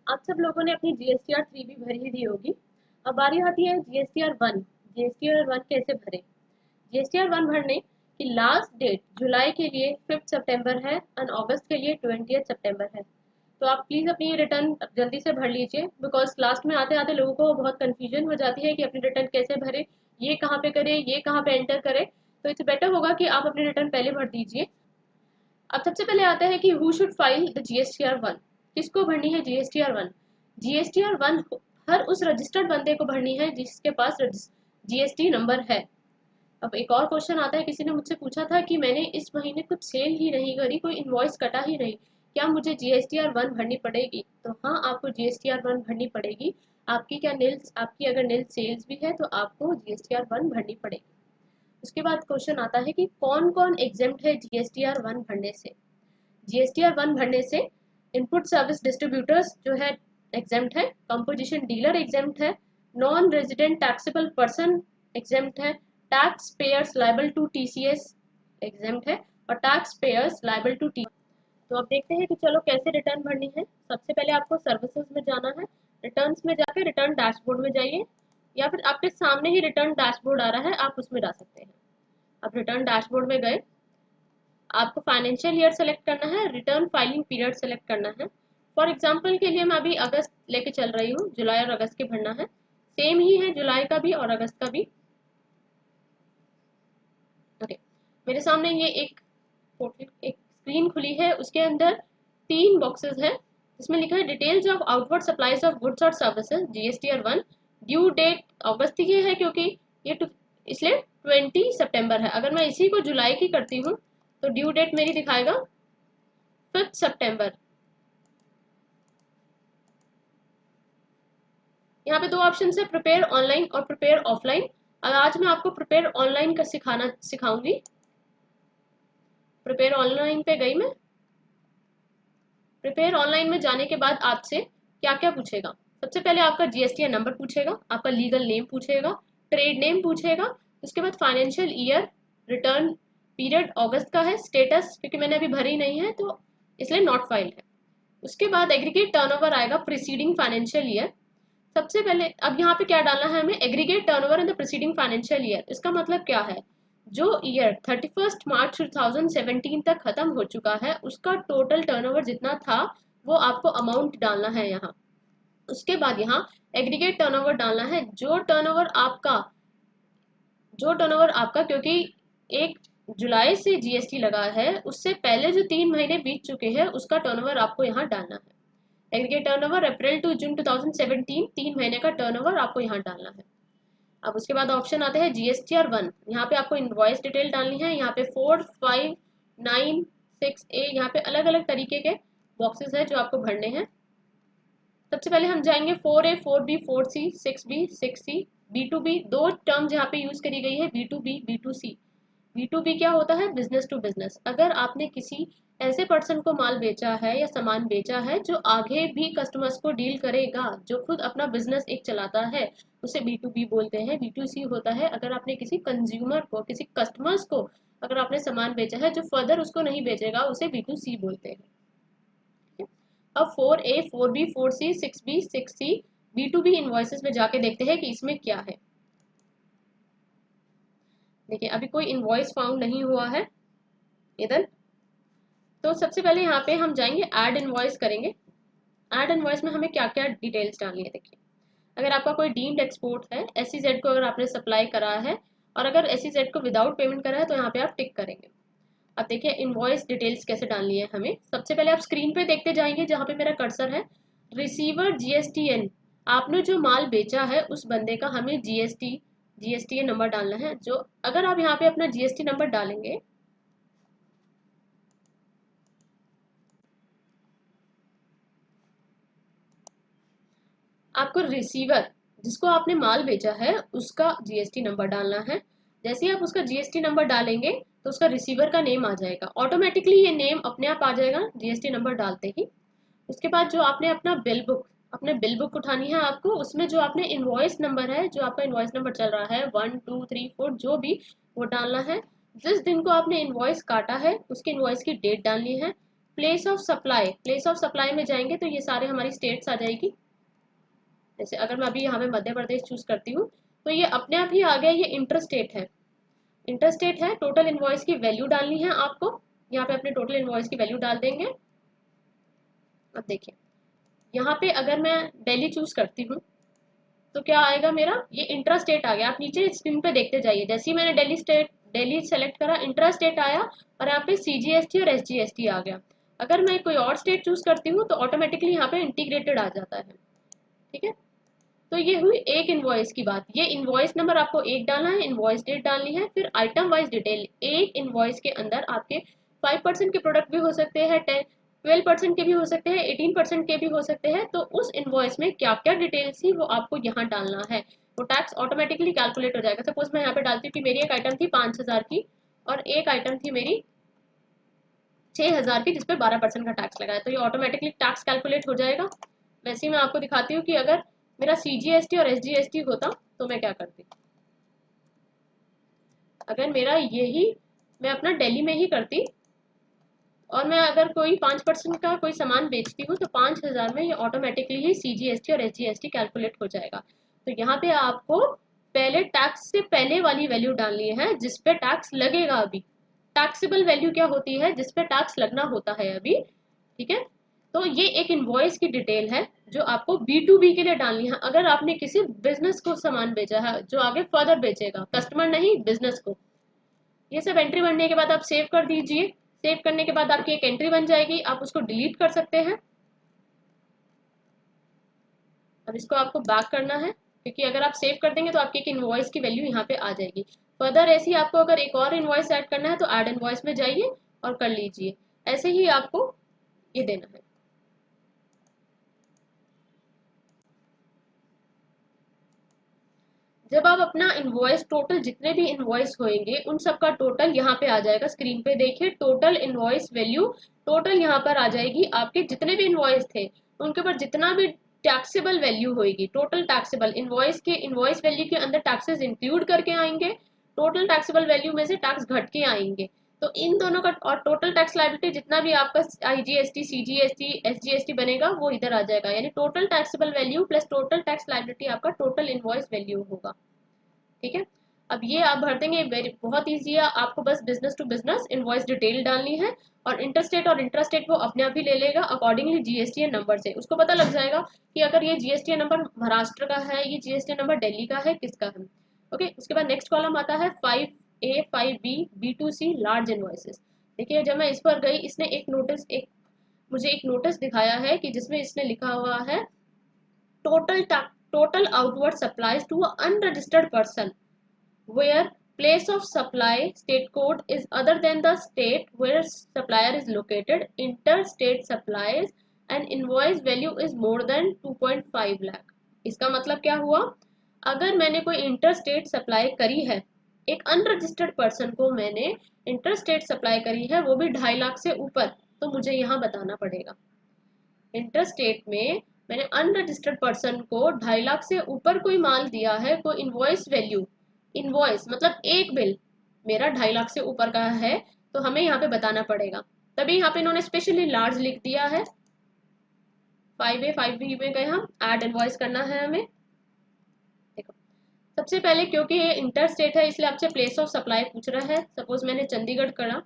आप सब लोगों ने अपनी जीएसटीआर 3 भी भर ही दी होगी। अब बारी आती है जीएसटीआर 1। जीएसटीआर 1 कैसे भरें? जीएसटीआर 1 भरने की लास्ट डेट जुलाई के लिए 5 सितंबर है और अगस्त के लिए 20 सितंबर है। तो आप प्लीज़ अपनी रिटर्न जल्दी से भर लीजिए, बिकॉज लास्ट में आते आते लोगों को बहुत कन्फ्यूजन हो जाती है कि अपनी रिटर्न कैसे भरें, ये कहाँ पे करें, ये कहाँ पे एंटर करें। तो इट्स बेटर होगा कि आप अपनी रिटर्न पहले भर दीजिए। अब सबसे पहले आता है कि who should file the GSTR 1। किसको भरनी है जीएसटीआर 1? जीएसटीआर 1 हर उस रजिस्टर्ड बंदे को भरनी है जिसके पास जीएसटी नंबर है। अब एक और क्वेश्चन आता है, किसी ने मुझसे पूछा था कि मैंने इस महीने कुछ सेल ही नहीं करी, कोई इनवॉइस कटा ही नहीं, क्या मुझे जीएसटीआर 1 भरनी पड़ेगी? तो हाँ, आपको जीएसटीआर 1 भरनी पड़ेगी। आपकी अगर नील सेल्स भी है तो आपको जीएसटीआर 1 भरनी पड़ेगी। उसके बाद क्वेश्चन आता है कि कौन कौन एग्जेम्प्ट है जीएसटीआर 1 भरने से। जीएसटीआर 1 भरने से इनपुट सर्विस डिस्ट्रीब्यूटर्स जो है एग्जेम्प्ट है, कंपोजिशन डीलर एग्जेम्प्ट है, non resident taxable person exempt है, tax payers liable to TCS exempt है, और tax payers liable to T. तो अब देखते हैं कि चलो कैसे रिटर्न भरनी है। सबसे पहले आपको सर्विसेज में जाना है, रिटर्न्स में जाकर रिटर्न डैशबोर्ड में जाइए, या फिर आपके सामने ही रिटर्न डैशबोर्ड आ रहा है, आप उसमें जा सकते हैं। अब रिटर्न डैशबोर्ड में गए, आपको फाइनेंशियल ईयर सेलेक्ट करना है, रिटर्न फाइलिंग पीरियड सेलेक्ट करना है। फॉर एग्जांपल के लिए मैं अभी अगस्त लेके चल रही हूँ, जुलाई और अगस्त के भरना है। सेम ही है जुलाई का भी और अगस्त का भी। ओके, मेरे सामने ये एक स्क्रीन खुली है, उसके अंदर 3 बॉक्सेस है जिसमें लिखा है details of outward supplies of goods और सर्विसेज जीएसटीआर 1। ड्यू डेट अगस्त की है क्योंकि ये इसलिए 20 सितंबर है। अगर मैं इसी को जुलाई की करती हूँ तो ड्यू डेट मेरी दिखाएगा 5 सितंबर। यहाँ पे 2 ऑप्शन है, प्रिपेयर ऑनलाइन और प्रिपेयर ऑफलाइन। आज मैं आपको प्रिपेयर ऑनलाइन का सिखाऊंगी। प्रिपेयर ऑनलाइन पे गई मैं। प्रिपेयर ऑनलाइन में जाने के बाद आपसे क्या क्या पूछेगा? सबसे पहले आपका जीएसटी नंबर पूछेगा, आपका लीगल नेम पूछेगा, ट्रेड नेम पूछेगा, उसके बाद फाइनेंशियल ईयर, रिटर्न पीरियड अगस्त का है, स्टेटस क्योंकि मैंने अभी भरी नहीं है तो इसलिए नॉट फाइल्ड है। उसके बाद एग्रीगेट टर्नओवर आएगा प्रीसीडिंग फाइनेंशियल ईयर। सबसे पहले अब यहाँ पे क्या डालना है हमें, aggregate turnover in the preceding financial year. इसका मतलब क्या है, जो ईयर 31 मार्च 2017 तक खत्म हो चुका है उसका टोटल टर्नओवर जितना था वो आपको अमाउंट डालना है यहाँ। उसके बाद यहाँ एग्रीगेट टर्नओवर डालना है, जो टर्नओवर आपका क्योंकि 1 जुलाई से जीएसटी लगा है उससे पहले जो 3 महीने बीत चुके हैं उसका टर्नओवर आपको यहाँ डालना है। Aggregate turnover April to June 2017 3 महीने का टर्नओवर आपको यहाँ डालना है। अब उसके बाद ऑप्शन आते हैं जीएसटीआर 1। यहाँ पे आपको इनवॉइस डिटेल डालनी है। यहाँ पे 4, 5, 9, 6A यहाँ पे अलग अलग तरीके के बॉक्सेस है जो आपको भरने हैं। सबसे पहले हम जाएंगे 4A, 4B, 4C, 6B, 6C। B2B 2 terms यहाँ पे यूज करी गई है, B2B, B2C। B2B क्या होता है, बिजनेस टू बिजनेस। अगर आपने किसी ऐसे पर्सन को माल बेचा है या सामान बेचा है जो आगे भी कस्टमर्स को डील करेगा, जो खुद अपना बिजनेस एक चलाता है, उसे B2B बोलते हैं। B2C होता है अगर आपने किसी कंज्यूमर को, किसी कस्टमर्स को अगर आपने सामान बेचा है जो फर्दर उसको नहीं बेचेगा, उसे B2C बोलते हैं। अब 4A, 4B, 4C, 6B, 6C B2B invoices में जाके देखते हैं कि इसमें क्या है। देखिए अभी कोई इनवॉइस फाउंड नहीं हुआ है इधर। तो सबसे पहले यहाँ पे हम जाएंगे ऐड इनवॉइस करेंगे। ऐड इनवॉइस में हमें क्या क्या डिटेल्स डालनी है। देखिए अगर आपका कोई डीम्ड एक्सपोर्ट है, एसईजेड को अगर आपने सप्लाई करा है और अगर एसईजेड को विदाउट पेमेंट करा है तो यहाँ पे आप टिक करेंगे। अब देखिए इनवॉइस डिटेल्स कैसे डालनी है हमें। सबसे पहले आप स्क्रीन पे देखते जाएंगे जहाँ पे मेरा कर्सर है, रिसीवर जीएसटीएन। आपने जो माल बेचा है उस बंदे का हमें जीएसटीएन नंबर डालना है। जो अगर आप यहाँ पे अपना जीएसटी नंबर डालेंगे, आपको रिसीवर जिसको आपने माल बेचा है उसका जीएसटी नंबर डालना है। जैसे ही आप उसका जीएसटी नंबर डालेंगे तो उसका रिसीवर का नेम आ जाएगा, ऑटोमेटिकली ये नेम अपने आप आ जाएगा जीएसटी नंबर डालते ही। उसके बाद जो आपने अपने बिल बुक उठानी है आपको, उसमें जो आपने इनवॉइस नंबर है, जो आपका इनवॉइस नंबर चल रहा है 1, 2, 3, 4 जो भी, वो डालना है। जिस दिन को आपने इनवॉइस काटा है उसकी इनवॉइस की डेट डालनी है, प्लेस ऑफ सप्लाई में जाएंगे तो ये सारे हमारी स्टेट्स आ जाएगी। जैसे अगर मैं अभी यहाँ पे मध्य प्रदेश चूज करती हूँ तो ये अपने आप ही आ गया, ये इंटरस्टेट है। इंटरस्टेट है, टोटल इनवॉइस की वैल्यू डालनी है आपको, यहाँ पे अपने टोटल इनवॉइस की वैल्यू डाल देंगे। अब देखिए यहाँ पे अगर मैं दिल्ली चूज करती हूँ तो क्या आएगा मेरा, ये इंट्रा स्टेट आ गया। आप नीचे स्क्रीन पे देखते जाइए, जैसे ही मैंने दिल्ली सेलेक्ट करा इंट्रा स्टेट आया और यहाँ पे सीजीएसटी और एसजीएसटी आ गया। अगर मैं कोई और स्टेट चूज करती हूँ तो ऑटोमेटिकली यहाँ पे इंटीग्रेटेड आ जाता है। ठीक है, तो ये हुई एक इनवॉइस की बात। ये इनवॉइस नंबर आपको एक डालना है, इनवॉइस डेट डालनी है, फिर आइटम वाइज डिटेल। एक इनवॉइस के अंदर आपके 5% के प्रोडक्ट भी हो सकते हैं, 12% के भी हो सकते हैं, 18% के भी हो सकते हैं। तो उस इनवॉइस में क्या क्या डिटेल्स थी वो आपको यहाँ डालना है, वो टैक्स ऑटोमेटिकली कैलकुलेट हो जाएगा। सपोज मैं यहाँ पे डालती हूँ कि मेरी एक आइटम थी 5,000 की और एक आइटम थी मेरी 6,000 की जिसपे 12% का टैक्स लगा है, तो ये ऑटोमेटिकली टैक्स कैलकुलेट हो जाएगा। वैसे ही मैं आपको दिखाती हूँ कि अगर मेरा सीजीएसटी और एसजीएसटी होता तो मैं क्या करती। अगर मेरा यही मैं अपना दिल्ली में ही करती और मैं अगर कोई 5% का कोई सामान बेचती हूँ तो 5,000 में ये ऑटोमेटिकली ही सीजीएसटी और एसजीएसटी कैलकुलेट हो जाएगा। तो यहाँ पे आपको पहले टैक्स से पहले वाली वैल्यू डालनी है जिसपे टैक्स लगेगा अभी। टैक्सेबल वैल्यू क्या होती है, जिसपे टैक्स लगना होता है अभी। ठीक है, तो ये एक इनवॉइस की डिटेल है जो आपको B2B के लिए डालनी है। अगर आपने किसी बिजनेस को सामान बेचा है जो आगे फर्दर बेचेगा, कस्टमर नहीं बिजनेस को। ये सब एंट्री बनने के बाद आप सेव कर दीजिए। सेव करने के बाद आपकी एक एंट्री बन जाएगी, आप उसको डिलीट कर सकते हैं। अब इसको आपको बैक करना है क्योंकि अगर आप सेव कर देंगे तो आपकी एक इनवॉइस की वैल्यू यहाँ पे आ जाएगी। फर्दर ऐसे ही आपको अगर एक और इनवॉइस ऐड करना है तो ऐड इनवॉइस में जाइए और कर लीजिए। ऐसे ही आपको ये देना है। जब आप अपना इनवॉइस टोटल जितने भी इनवॉइस होंगे उन सब का टोटल यहाँ पे आ जाएगा। स्क्रीन पे देखिए टोटल इनवॉइस वैल्यू टोटल यहाँ पर आ जाएगी। आपके जितने भी इनवॉइस थे उनके ऊपर जितना भी टैक्सेबल वैल्यू होगी, टोटल टैक्सेबल इनवॉइस के इनवॉइस वैल्यू के अंदर टैक्सेस इंक्लूड करके आएंगे, टोटल टैक्सेबल वैल्यू में से टैक्स घट के आएंगे। तो इन दोनों का और टोटल टैक्स लायबिलिटी जितना भी आपका आईजीएसटी सीजीएसटी एसजीएसटी बनेगा वो इधर आ जाएगा। यानी total taxable value plus total tax liability आपका टोटल इनवॉइस वैल्यू होगा। ठीक है, अब ये आप भर देंगे, बहुत ईजी है। आपको बस business to business invoice detail डालनी है और इंटरस्टेट और इंट्रास्टेट वो अपने आप ही ले लेगा अकॉर्डिंगली जीएसटीएन नंबर से। उसको पता लग जाएगा कि अगर ये जीएसटीएन नंबर महाराष्ट्र का है, ये जीएसटीएन नंबर दिल्ली का है, किसका है। ओके, उसके बाद नेक्स्ट कॉलम आता है 5A 5B B2C large invoices. देखिए जब मैं इस पर गई इसने मुझे एक नोटिस दिखाया है कि जिसमें इसने लिखा हुआ है total outward supplies to an unregistered person where place of supply state code is other than the state where supplier is located, interstate supplies and invoice value is more than 2.5 lakh। इसका मतलब क्या हुआ, अगर मैंने कोई interstate supply करी है, एक अनरजिस्टर्ड पर्सन को मैंने इंटरस्टेट सप्लाई करी है वो भी 2.5 लाख से ऊपर, तो मुझे यहाँ बताना पड़ेगा। इंटरस्टेट में मैंने अनरजिस्टर्ड पर्सन को 2.5 लाख से ऊपर कोई माल दिया है, कोई इनवॉइस वैल्यू, इनवॉइस मतलब एक बिल मेरा 2.5 लाख से ऊपर का है तो हमें यहाँ पे बताना पड़ेगा। तभी यहाँ पे इन्होंने स्पेशली लार्ज लिख दिया है। 5A 5B में गए हम, ऐड इनवॉइस करना है हमें। देखो सबसे पहले क्योंकि ये इंटरस्टेट है इसलिए आपसे प्लेस ऑफ सप्लाई पूछ रहा है। सपोज मैंने चंडीगढ़ करा,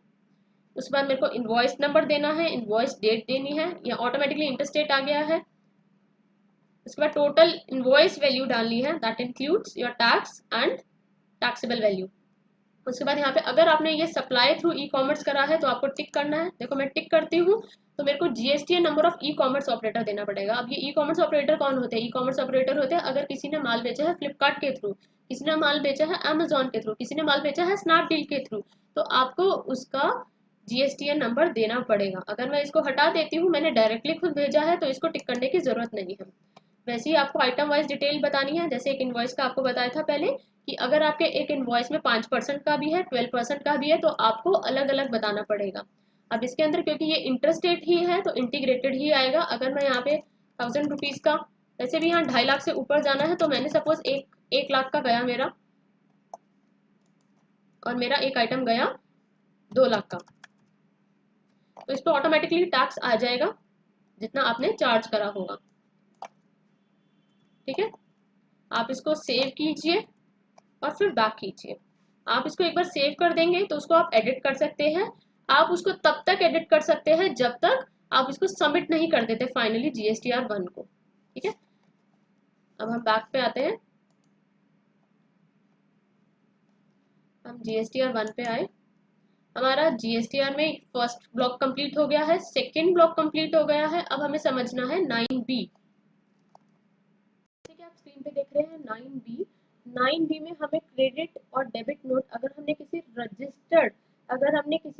उसके बाद मेरे को इनवॉइस नंबर देना है, इनवॉइस डेट देनी है, या ऑटोमेटिकली इंटरस्टेट आ गया है। उसके बाद टोटल इनवॉइस वैल्यू डालनी है, that includes your tax and taxable value. उसके बाद यहाँ पे अगर आपने ये सप्लाई थ्रू ई कॉमर्स करा है तो आपको टिक करना है। देखो मैं टिक करती हूँ तो मेरे को GST number of e commerce operator देना पड़ेगा। अब ये ई कॉमर्स ऑपरेटर कौन होते हैं, ई कॉमर्स ऑपरेटर होते हैं अगर किसी ने माल बेचा है फ्लिपकार्ट के थ्रू, किसी ने माल बेचा है अमेजोन के थ्रू, किसी ने माल बेचा है स्नैपडील के थ्रू, तो आपको उसका जीएसटीएन नंबर देना पड़ेगा। अगर मैं इसको हटा देती हूँ, मैंने डायरेक्टली खुद भेजा है तो इसको टिक करने की जरूरत नहीं है। वैसे ही आपको आइटम वाइज डिटेल बतानी है, जैसे एक इनवॉइस का आपको बताया था पहले कि अगर आपके एक इनवॉइस में 5% का भी है 12% का भी है तो आपको अलग अलग बताना पड़ेगा। अब इसके अंदर क्योंकि ये इंटरस्टेट ही है तो इंटीग्रेटेड ही आएगा। अगर मैं यहाँ पे 1000 रुपीज का, वैसे भी यहाँ 2.5 लाख से ऊपर जाना है तो मैंने सपोज एक लाख का गया मेरा और मेरा एक आइटम गया 2 लाख का, तो इस पर ऑटोमेटिकली टैक्स आ जाएगा जितना आपने चार्ज करा होगा। ठीक है, आप इसको सेव कीजिए और फिर बैक कीजिए। आप इसको एक बार सेव कर देंगे तो उसको आप एडिट कर सकते हैं। आप उसको तब तक एडिट कर सकते हैं जब तक आप इसको सबमिट नहीं कर देते फाइनली GSTR1 को। ठीक है, अब हम बैक पे आते हैं। हम GSTR1 पे आए, हमारा GSTR में फर्स्ट ब्लॉक कंप्लीट हो गया है, सेकेंड ब्लॉक कंप्लीट हो गया है। अब हमें समझना है 9B। जैसे कि आप स्क्रीन पे देख रहे हैं 9B। 9B में हमें क्रेडिट और डेबिट नोट अगर हमने किसी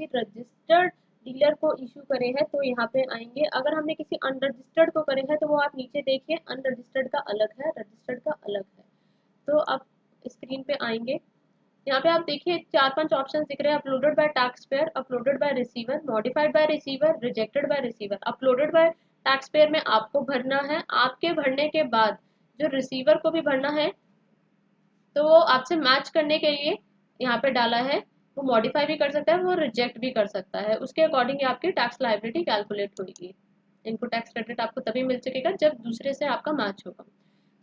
रजिस्टर्ड डीलर को इशू करे हैं तो यहाँ पे आएंगे। अगर हमने किसी अनरजिस्टर्ड को करे हैं तो वो आप नीचे देखिए, अनरजिस्टर्ड का अलग है, रजिस्टर्ड का अलग है। तो आप स्क्रीन पे आएंगे, यहाँ पे आप देखिए 4-5 ऑप्शन दिख रहे हैं। Uploaded by taxpayer, uploaded by receiver, modified by receiver, rejected by receiver. Uploaded by taxpayer में आपको भरना है, आपके भरने के बाद जो रिसीवर को भी भरना है तो वो आपसे मैच करने के लिए यहाँ पे डाला है। वो मॉडिफाई भी कर सकता है, वो रिजेक्ट भी कर सकता है, उसके अकॉर्डिंग आपकी टैक्स लायबिलिटी कैलकुलेट होगी। इनपुट टैक्स क्रेडिट आपको तभी मिल सकेगा जब दूसरे से आपका मैच होगा।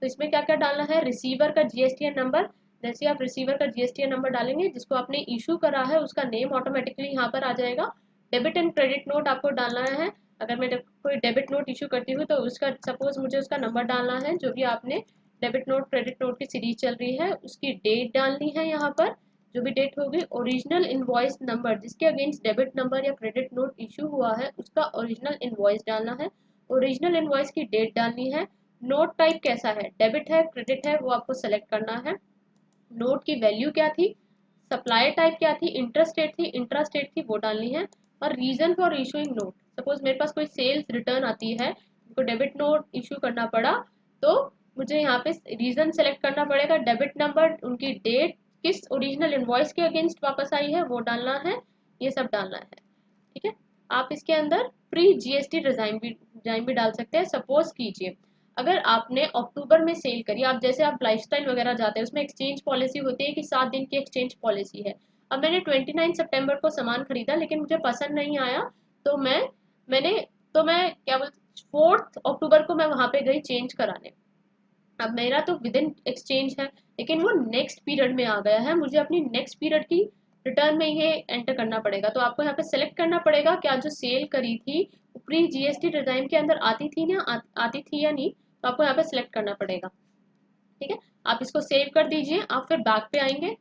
तो इसमें क्या क्या डालना है, रिसीवर का GSTN नंबर। जैसे आप रिसीवर का GSTN नंबर डालेंगे, जिसको आपने इशू करा है उसका नेम ऑटोमेटिकली यहाँ पर आ जाएगा। डेबिट एंड क्रेडिट नोट आपको डालना है। अगर मैं कोई डेबिट नोट इशू करती हूँ तो उसका सपोज मुझे उसका नंबर डालना है, जो भी आपने डेबिट नोट क्रेडिट नोट की सीरीज चल रही है उसकी डेट डालनी है यहाँ पर, जो भी डेट होगी। ओरिजिनल इनवॉइस नंबर, जिसके अगेंस्ट डेबिट नंबर या क्रेडिट नोट इशू हुआ है उसका ओरिजिनल इनवॉइस डालना है। ओरिजिनल इनवॉइस की डेट डालनी है। नोट टाइप कैसा है, डेबिट है क्रेडिट है, वो आपको सेलेक्ट करना है। नोट की वैल्यू क्या थी, सप्लाई टाइप क्या थी, इंटरस्टेट थी, इंट्रास्टेट थी, वो डालनी है। और reason for issuing note, suppose मेरे पास कोई सेल्स रिटर्न आती है, तो डेबिट नोट इशू करना पड़ा तो मुझे यहाँ पे रीजन सेलेक्ट करना पड़ेगा, डेबिट नंबर, उनकी डेट, किस ओरिजिनल इनवॉइस के अगेंस्ट वापस आई है वो डालना है, ये सब डालना है। ठीक है, आप इसके अंदर प्री GST डिजाइन भी डाल सकते हैं। सपोज कीजिए अगर आपने अक्टूबर में सेल करी, आप जैसे आप लाइफस्टाइल वगैरह जाते हैं उसमें एक्सचेंज पॉलिसी होती है कि 7 दिन की एक्सचेंज पॉलिसी है। अब मैंने 29 सितंबर को सामान खरीदा लेकिन मुझे पसंद नहीं आया, तो मैं क्या बोल 4 अक्टूबर को मैं वहां पे गई चेंज कराने। अब मेरा तो विद इन एक्सचेंज है लेकिन वो नेक्स्ट पीरियड में आ गया है, मुझे अपनी नेक्स्ट पीरियड की रिटर्न में ये एंटर करना पड़ेगा। तो आपको यहाँ पे सेलेक्ट करना पड़ेगा क्या जो सेल करी थी प्री GST डिजाइन के अंदर आती थी ना, आती थी या नहीं, तो आपको यहाँ पे सिलेक्ट करना पड़ेगा। ठीक है, आप इसको सेव कर दीजिए। आप फिर बैक पे आएंगे,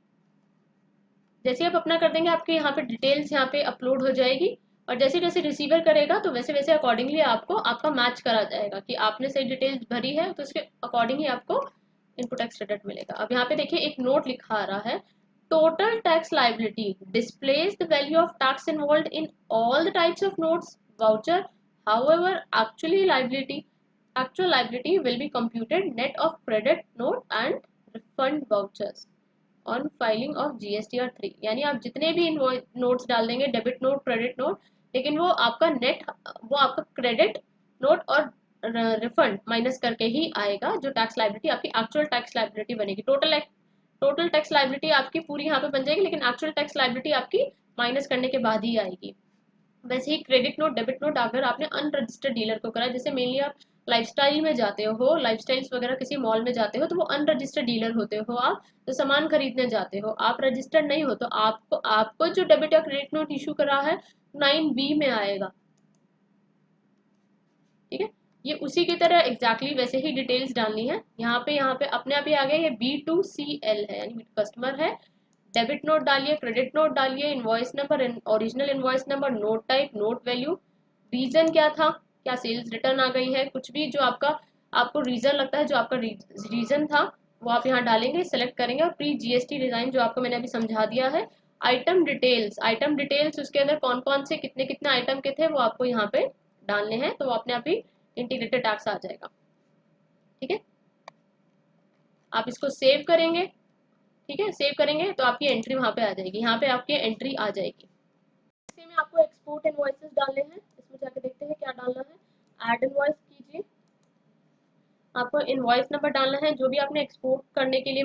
जैसे आप अपना कर देंगे आपके यहाँ पे डिटेल्स यहाँ पे अपलोड हो जाएगी, और जैसे जैसे रिसीवर करेगा तो वैसे वैसे अकॉर्डिंगली आपको आपका मैच करा जाएगा कि आपने सही डिटेल्स भरी है, तो उसके अकॉर्डिंग ही आपको इनपुट टैक्स क्रेडिट मिलेगा। अब यहाँ पे देखिए एक नोट लिखा आ रहा है, total tax liability displays the value of tax involve in all the types of notes voucher, however actual liability will be computed net of credit note and refund vouchers on filing of GSTR3। यानी आप जितने भी notes डाल देंगे, debit note credit note, लेकिन वो आपका net, वो आपका क्रेडिट नोट और रिफंड माइनस करके ही आएगा, जो टैक्स लाइबिलिटी आपकी एक्चुअल टैक्स लाइबिलिटी बनेगी। टोटल टैक्स लाइबिलिटी आपकी पूरी यहाँ पे बन जाएगी, लेकिन एक्चुअल टैक्स लाइबिलिटी आपकी माइनस करने के बाद ही आएगी। वैसे ही क्रेडिट नोट डेबिट नोट अगर आपने अनरजिस्टर्ड डीलर को करा, जैसे मेनली आप लाइफस्टाइल में जाते हो, लाइफस्टाइल्स वगैरह किसी मॉल में जाते हो तो वो अनरजिस्टर्ड डीलर होते हो, आप तो सामान खरीदने जाते हो, आप रजिस्टर्ड नहीं हो, तो आपको जो डेबिट या क्रेडिट नोट इशू करा है 9B में आएगा। ठीक है, ये उसी की तरह एग्जैक्टली वैसे ही डिटेल्स डालनी है। यहाँ पे अपने आप ही आ गया, ये B2CL है यानी कस्टमर है। डेबिट नोट डालिए, क्रेडिट नोट डालिए, invoice number, original invoice number, note type, note value, reason क्या था, क्या सेल्स रिटर्न आ गई है, कुछ भी जो आपको रीजन लगता है, जो आपका रीजन था वो आप यहाँ डालेंगे, सेलेक्ट करेंगे। और प्री GST डिजाइन जो आपको मैंने अभी समझा दिया है। आइटम डिटेल्स उसके अंदर कौन कौन से कितने कितने आइटम के थे वो आपको यहाँ पे डालने हैं, तो वो अपने आप ही इंटीग्रेटेड टैक्स आ जाएगा। ठीक है, आप इसको सेव करेंगे। ठीक है, सेव करेंगे तो आपकी एंट्री वहां पे आ जाएगी, यहाँ पे आपकी एंट्री आ जाएगी। इसी में आपको एक्सपोर्ट इनवॉइसेस डालने हैं, इसमें जाके देखते हैं क्या डालना है। ऐड इनवॉइस कीजिए, आपको इनवॉइस नंबर डालना है, जो भी आपने एक्सपोर्ट करने के लिए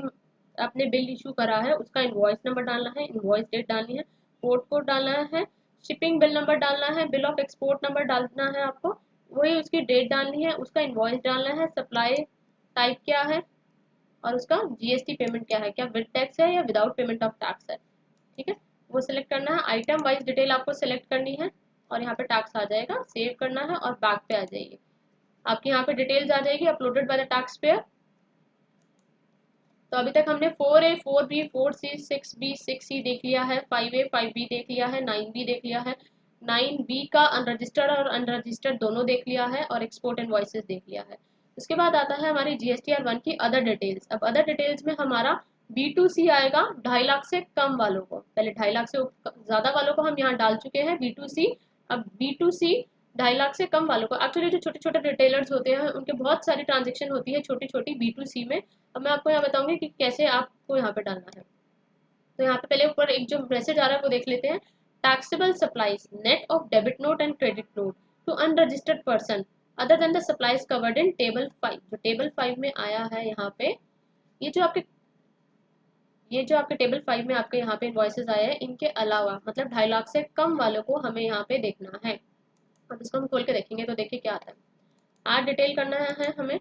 आपने बिल इशू करा है उसका इनवॉइस नंबर डालना है, इनवॉइस डेट डालनी है, पोर्ट कोड डालना है, शिपिंग बिल नंबर डालना है, बिल ऑफ एक्सपोर्ट नंबर डालना है आपको, वही उसकी डेट डालनी है, उसका इनवॉइस डालना है, सप्लाई टाइप क्या है और उसका जीएसटी पेमेंट क्या है, क्या विद टैक्स है या विदाउट पेमेंट ऑफ टैक्स है। ठीक है, वो सिलेक्ट करना है। आइटम वाइज डिटेल आपको सिलेक्ट करनी है और यहाँ पे टैक्स आ जाएगा, सेव करना है और बैक पे आ जाइए। आपकी यहाँ पे डिटेल्स आ जाएगी uploaded by the tax payer. तो अभी तक हमने 4A 4B 4C 6B 6C देख लिया है, 5A 5B देख लिया है, 9B देख लिया है, 9B का अनरजिस्टर्ड और अनरजिस्टर्ड दोनों देख लिया है और एक्सपोर्ट इनवॉइसेस देख लिया है। उसके बाद आता है हमारी GSTR1 की अदर डिटेल्स। अब अदर डिटेल्स में हमारा B2C आएगा 2.5 लाख से कम वालों को, पहले 2.5 लाख से ज़्यादा वालों को हम यहाँ डाल चुके हैं B2C। अब B2C 2.5 लाख से कम वालों को, एक्चुअली जो छोटे छोटे रिटेलर्स होते हैं उनके बहुत सारी ट्रांजेक्शन होती है छोटी छोटी B2C में। अब मैं आपको यहाँ बताऊंगी कि कैसे आपको यहाँ पे डालना है। तो यहाँ पे पहले ऊपर एक जो मैसेज आ रहा है वो देख लेते हैं। Taxable supplies net of debit note and credit note to unregistered person other than the supplies covered in table 5। जो टेबल 5 में आया है यहाँ पे, ये जो आपके टेबल 5 में आपके यहाँ पे इनवॉइसेस आए हैं, इनके अलावा मतलब 2.5 लाख से कम वालों को हमें यहाँ पे देखना है। अब इसको हम खोल के देखेंगे तो देखिए क्या आता है। ऐड डिटेल करना है हमें।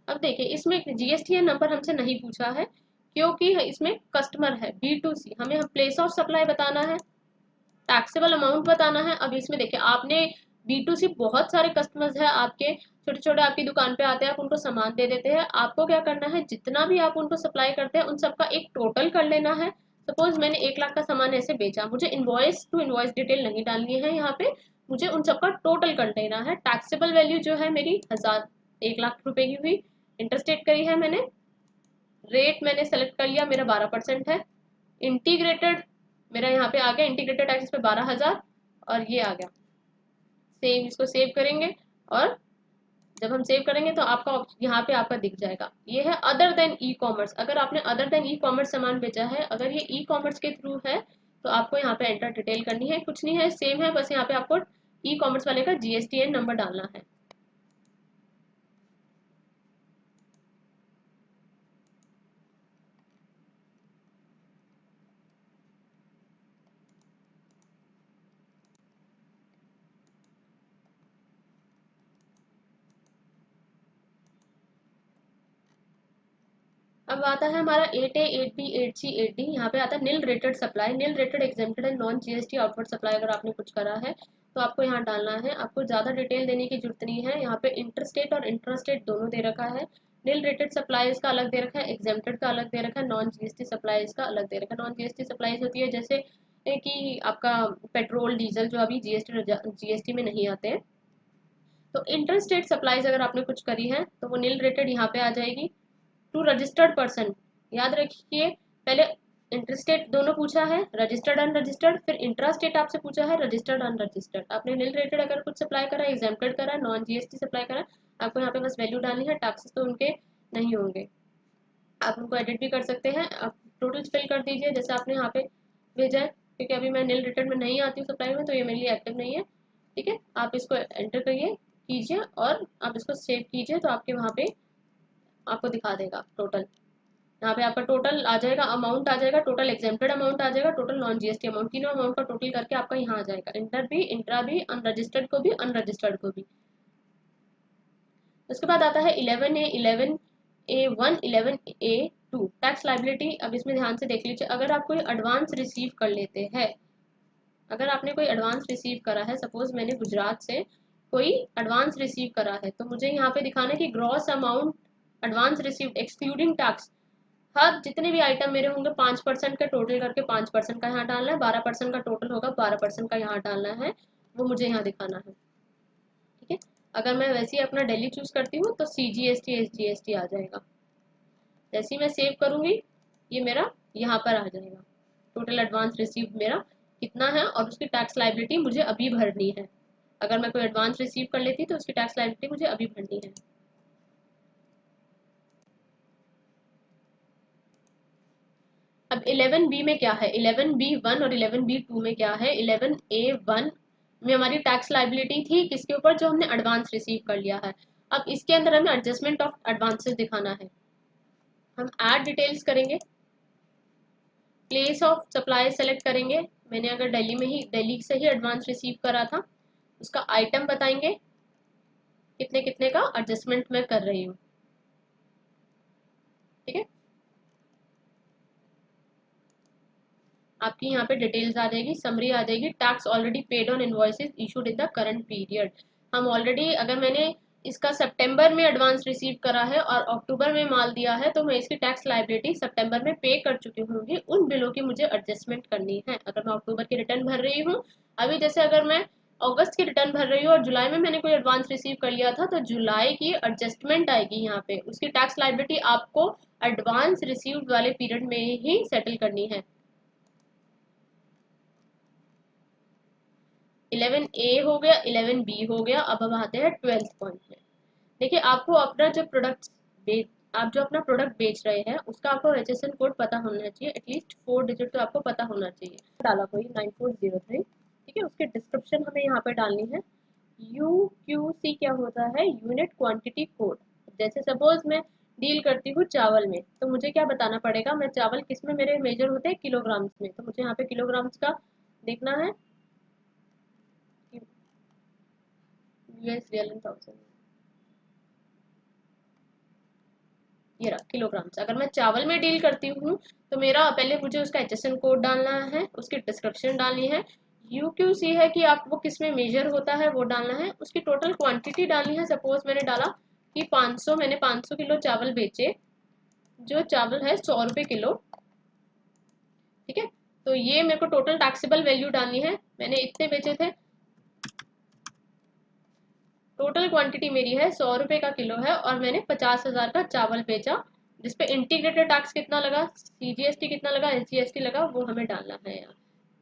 अब देखिए इसमें जीएसटीएन नंबर हमसे नहीं पूछा है क्योंकि इसमें कस्टमर है B2C, हमें प्लेस ऑफ सप्लाई बताना है, टैक्सेबल अमाउंट बताना है। अब इसमें देखिए आपने B2C बहुत सारे कस्टमर्स हैं आपके, छोटे छोटे आपकी दुकान पे आते हैं, आप उनको सामान दे देते हैं। आपको क्या करना है, जितना भी आप उनको सप्लाई करते हैं उन सबका एक टोटल कर लेना है। सपोज मैंने 1 लाख का सामान ऐसे बेचा, मुझे इनवॉइस टू इनवॉइस डिटेल नहीं डालनी है यहाँ पे, मुझे उन सबका टोटल कर लेना है। टैक्सेबल वैल्यू जो है मेरी 1 लाख रुपए की हुई, इंटरस्टेट करी है मैंने, रेट मैंने सेलेक्ट कर लिया, मेरा 12% है। इंटीग्रेटेड मेरा यहाँ पे आ गया, इंटीग्रेटेड टैक्सेस पे 12,000 और ये आ गया। सेव, इसको सेव करेंगे और जब हम सेव करेंगे तो आपका यहाँ पे आपका दिख जाएगा। ये है अदर देन ई कॉमर्स। अगर आपने अदर देन ई कॉमर्स सामान बेचा है, अगर ये ई कॉमर्स के थ्रू है तो आपको यहाँ पे एंटर डिटेल करनी है, कुछ नहीं है सेम है, बस यहाँ पे आपको ई कॉमर्स वाले का GSTN नंबर डालना है। अब आता है हमारा 8A 8B 8C 8D। यहाँ पे आता है nil rated supply, nil rated exempted and non GST outward supply. अगर आपने कुछ करा है तो आपको यहाँ डालना है, आपको ज़्यादा डिटेल देने की जरूरत नहीं है। यहाँ पे इंटरस्टेट और इंट्रास्टेट दोनों दे रखा है। नील रेटेड सप्लाईज का अलग दे रखा है, एग्जेम्प्टेड का अलग दे रखा है, नॉन GST सप्लाईज का अलग दे रखा है। नॉन GST सप्लाईज होती है जैसे कि आपका पेट्रोल डीजल जो अभी GST में नहीं आते हैं। तो इंटरस्टेट सप्लाईज अगर आपने कुछ करी है तो वो नील रेटेड यहाँ पे आ जाएगी। टू रजिस्टर्ड पर्सन, याद रखिए पहले इंटरस्टेट दोनों पूछा है, रजिस्टर्ड अनरजिस्टर्ड, फिर इंट्रास्टेट आपसे पूछा है रजिस्टर्ड अनरजिस्टर्ड। आपने नील रेटेड अगर कुछ सप्लाई करा, एग्जेम्प्टेड करा, नॉन GST सप्लाई करा, आपको यहाँ पे बस वैल्यू डालनी है। टैक्सेस तो उनके नहीं होंगे, आप उनको एडिट भी कर सकते हैं। आप टोटल फिल कर दीजिए जैसे आपने यहाँ पे भेजा है, क्योंकि अभी मैं नील रेटेड में नहीं आती हूँ सप्लाई में, तो ये मेरे लिए एक्टिव नहीं है। ठीक है, आप इसको एंटर करिए कीजिए और आप इसको सेव कीजिए तो आपके वहाँ पे आपको दिखा देगा टोटल। यहाँ पे आपका टोटल आ जाएगा, अमाउंट आ जाएगा, टोटल एग्जेम्प्टेड अमाउंट आ जाएगा, टोटल नॉन GST अमाउंट, तीनों अमाउंट का टोटल करके आपका यहाँ आ जाएगा। इंटर भी, इंट्रा भी, अनरजिस्टर्ड को भी, अनरजिस्टर्ड को भी। उसके बाद आता है 11A 11A1 11A2 tax liability. अब इसमें ध्यान से देख लीजिए, अगर आप कोई एडवांस रिसीव कर लेते हैं, अगर आपने कोई एडवांस रिसीव करा है, सपोज मैंने गुजरात से कोई एडवांस रिसीव करा है, तो मुझे यहाँ पे दिखाना है कि gross amount advance received excluding tax. हर जितने भी आइटम मेरे होंगे 5% का टोटल करके 5% का यहाँ डालना है, 12% का टोटल होगा 12% का यहाँ डालना है, वो मुझे यहाँ दिखाना है। ठीक है, अगर मैं वैसे ही अपना दिल्ली चूज करती हूँ तो CGST SGST आ जाएगा। जैसे ही मैं सेव करूंगी ये मेरा यहाँ पर आ जाएगा, टोटल एडवांस रिसीव मेरा कितना है और उसकी टैक्स लाइबिलिटी मुझे अभी भरनी है। अगर मैं कोई एडवांस रिसीव कर लेती तो उसकी टैक्स लाइबिलिटी मुझे अभी भरनी है। अब 11B में क्या है, 11B1 और 11B2 में क्या है। 11A1 में हमारी टैक्स लाइबिलिटी थी किसके ऊपर, जो हमने एडवांस रिसीव कर लिया है। अब इसके अंदर हमें एडजस्टमेंट ऑफ एडवांसेस दिखाना है। हम ऐड डिटेल्स करेंगे, प्लेस ऑफ सप्लाई सेलेक्ट करेंगे, मैंने अगर दिल्ली से ही एडवांस रिसीव करा था, उसका आइटम बताएंगे कितने कितने का एडजस्टमेंट मैं कर रही हूँ। ठीक है, आपकी यहाँ पे डिटेल्स आ जाएगी, समरी आ जाएगी। Tax already paid on invoices issued in the current period. हम ऑलरेडी, अगर मैंने इसका सितंबर में एडवांस रिसीव करा है और अक्टूबर में माल दिया है, तो मैं इसकी टैक्स लाइबिलिटी सितंबर में पे कर चुकी होंगी। उन बिलों की मुझे एडजस्टमेंट करनी है। अगर मैं अक्टूबर की रिटर्न भर रही हूँ, अभी जैसे अगर मैं अगस्त की रिटर्न भर रही हूँ और जुलाई में मैंने कोई एडवांस रिसीव कर लिया था, तो जुलाई की एडजस्टमेंट आएगी यहाँ पे। उसकी टैक्स लाइबिलिटी आपको एडवांस रिसीव्ड वाले पीरियड में ही सेटल करनी है। 11A हो गया, 11B हो गया। अब हम आते हैं 12th पॉइंट में। देखिए, आपको अपना जो प्रोडक्ट बेच आप जो अपना प्रोडक्ट बेच रहे हैं, उसका आपको रजिस्ट्रेशन कोड पता होना चाहिए। एटलीस्ट 4 डिजिट तो आपको पता होना चाहिए। डाला कोई 9403, ठीक है। उसके डिस्क्रिप्शन हमें यहाँ पे डालनी है। UQC क्या होता है? Unit quantity code. जैसे सपोज मैं डील करती हूँ चावल में, तो मुझे क्या बताना पड़ेगा? मैं चावल किस में मेरे मेजर होते हैं? किलोग्राम्स में। तो मुझे यहाँ पे किलोग्राम्स का देखना है। US रियल इन थाउजेंड, ये रहा किलोग्राम्स। अगर मैं चावल में डील करती हूँ, तो मेरा पहले मुझे उसका HSN कोड डालना है, उसकी डिस्क्रिप्शन डालनी है। UQC है कि आप वो किस में मेजर होता है, वो डालना है। उसकी टोटल क्वांटिटी डालनी है। सपोज मैंने डाला कि 500, मैंने 500 किलो चावल बेचे, जो चावल है 100 रुपये किलो। ठीक है, तो ये मेरे को टोटल टैक्सेबल वैल्यू डालनी है। मैंने इतने बेचे थे, टोटल क्वांटिटी मेरी है 100 रुपये का किलो है, और मैंने 50,000 का चावल बेचा, जिसपे इंटीग्रेटेड टैक्स कितना लगा, CGST कितना लगा, SGST लगा, वो हमें डालना है यहाँ।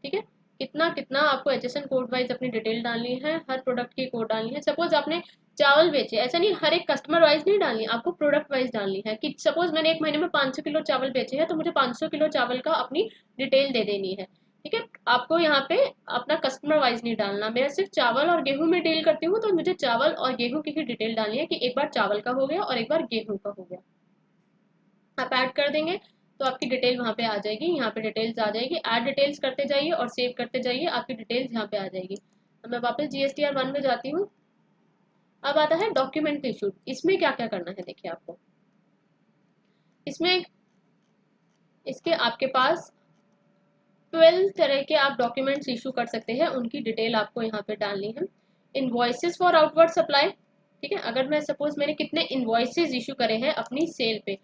ठीक है, कितना कितना आपको HSN कोड वाइज अपनी डिटेल डालनी है, हर प्रोडक्ट की कोड डालनी है। सपोज आपने चावल बेचे, ऐसा नहीं हर एक कस्टमर वाइज नहीं डालनी, आपको प्रोडक्ट वाइज डालनी है। कि सपोज मैंने एक महीने में 500 किलो चावल बेचे हैं, तो मुझे 500 किलो चावल का अपनी डिटेल दे देनी है। ठीक है, आपको यहाँ पे अपना कस्टमर वाइज नहीं डालना। मैं सिर्फ चावल और गेहूं में डील करती हूँ, तो मुझे चावल और गेहूं की ही डिटेल डालनी है कि एक बार चावल का हो गया और एक बार गेहूं का हो गया। आप ऐड कर देंगे तो आपकी डिटेल वहाँ पे आ जाएगी। यहाँ पे डिटेल्स आ जाएगी, ऐड डिटेल्स करते जाइए और सेव करते जाइए, आपकी डिटेल्स यहाँ पे आ जाएगी। अब मैं वापस GSTR 1 में जाती हूँ। अब आता है डॉक्यूमेंट इशूड। इसमें क्या क्या करना है देखिए आपको। इसमें इसके आपके पास 12 तरह के आप डॉक्यूमेंट्स इशू कर सकते हैं, उनकी डिटेल आपको यहाँ पे डालनी है। Invoices for outward supply. ठीक है, अगर मैं सपोज मैंने कितने इनवॉइसेस इशू करे हैं अपनी सेल पे।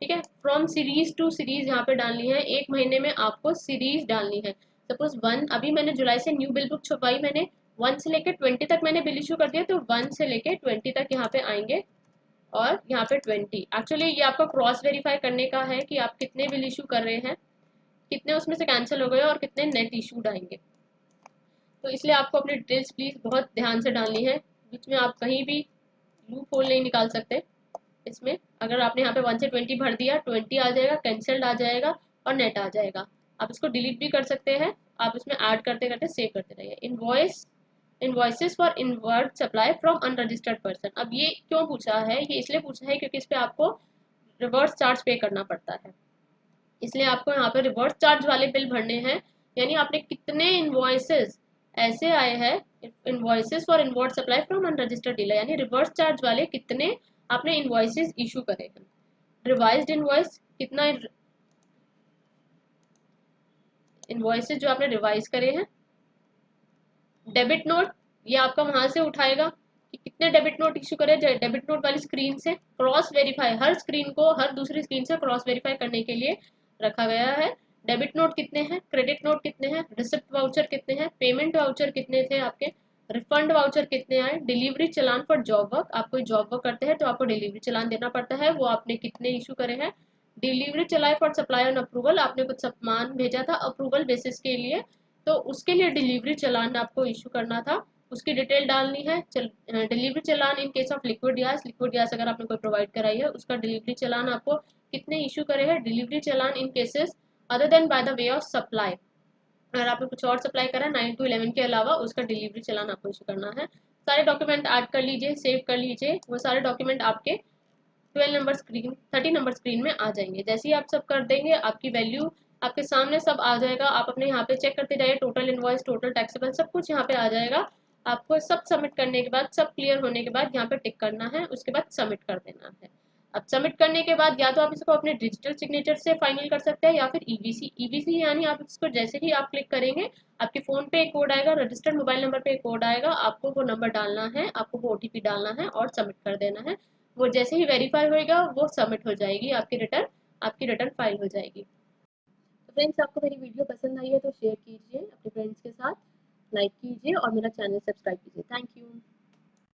ठीक है, फ्रॉम सीरीज टू सीरीज यहाँ पे डालनी है। एक महीने में आपको सीरीज डालनी है। सपोज 1, अभी मैंने जुलाई से न्यू बिल बुक छपवाई, मैंने 1 से लेकर 20 तक मैंने बिल इशू कर दिया, तो 1 से लेकर 20 तक यहाँ पे आएंगे। और यहाँ पे 20, एक्चुअली ये आपका क्रॉस वेरीफाई करने का है कि आप कितने बिल इशू कर रहे हैं, कितने उसमें से कैंसिल हो गए और कितने नेट इशूड आएंगे। तो इसलिए आपको अपनी डिटेल्स प्लीज बहुत ध्यान से डालनी है। बीच में आप कहीं भी लूप होल नहीं निकाल सकते। इसमें अगर आपने यहाँ पे 1 से 20 भर दिया, 20 आ जाएगा, कैंसल्ड आ जाएगा और नेट आ जाएगा। आप इसको डिलीट भी कर सकते हैं। आप इसमें ऐड करते करते सेव करते रहिए। Invoices for inward supply from unregistered person. अब ये क्यों पूछा है? ये इसलिए पूछा है क्योंकि इस पे आपको रिवर्स चार्ज पे करना पड़ता है। इसलिए आपको यहाँ पे रिवर्स चार्ज वाले बिल भरने हैं। यानी आपने कितने इनवॉइसेस ऐसे आए हैं, invoices for inward supply from unregistered dealer, यानी रिवर्स चार्ज वाले कितने आपने इनवॉइसेस इशू करे हैं। रिवाइज्ड इनवॉइस, कितना इनवॉइसेस जो आपने रिवाइज करे हैं। डेबिट नोट, ये आपका वहां से उठाएगा कि कितने डेबिट नोट इशू करे। डेबिट नोट वाली स्क्रीन से क्रॉस वेरीफाई, हर स्क्रीन को हर दूसरी स्क्रीन से क्रॉस वेरीफाई करने के लिए रखा गया है। डेबिट नोट कितने हैं, क्रेडिट नोट कितने हैं, रिसिप्ट वाउचर कितने हैं, पेमेंट वाउचर कितने थे आपके, रिफंड वाउचर कितने आए, delivery challan for job work. आप कोई जॉब वर्क करते हैं तो आपको डिलीवरी चलान देना पड़ता है, वो आपने कितने इशू करे हैं। डिलीवरी चलाए फॉर सप्लाई ऑन अप्रूवल, आपने कुछ सामान भेजा था अप्रूवल बेसिस के लिए, तो उसके लिए डिलीवरी चलान आपको इशू करना था, उसकी डिटेल डालनी है। Delivery challan in case of liquid gas अगर आपने कोई प्रोवाइड कराई है, उसका डिलीवरी चलान आपको कितने इशू करे हैं। Delivery challan in cases other than by the way of supply, अगर आपने कुछ और सप्लाई करा 9 to 11 के अलावा, उसका डिलीवरी चलान आपको इशू करना है। सारे डॉक्यूमेंट ऐड कर लीजिए, सेव कर लीजिए। वो सारे डॉक्यूमेंट आपके 12 नंबर स्क्रीन 30 नंबर स्क्रीन में आ जाएंगे। जैसे ही आप सब कर देंगे, आपकी वैल्यू आपके सामने सब आ जाएगा। आप अपने यहाँ पे चेक करते जाइए, टोटल इनवॉइस, टोटल टैक्सेबल, सब कुछ यहाँ पे आ जाएगा। आपको सब सबमिट करने के बाद, सब क्लियर होने के बाद यहाँ पे टिक करना है, उसके बाद सबमिट कर देना है। अब सबमिट करने के बाद या तो आप इसको अपने डिजिटल सिग्नेचर से फाइनल कर सकते हैं या फिर ईबीसी। ईबीसी यानी आप इसको जैसे ही आप क्लिक करेंगे, आपके फोन पे एक कोड आएगा, रजिस्टर्ड मोबाइल नंबर पे एक कोड आएगा, आपको वो नंबर डालना है, आपको वो ओटीपी डालना है और सबमिट कर देना है। वो जैसे ही वेरीफाई होएगा वो सबमिट हो जाएगी, आपकी रिटर्न फाइल हो जाएगी। तो फ्रेंड्स, आपको मेरी वीडियो पसंद आई है तो शेयर कीजिए अपने फ्रेंड्स के साथ, लाइक कीजिए और मेरा चैनल सब्सक्राइब कीजिए। Thank you.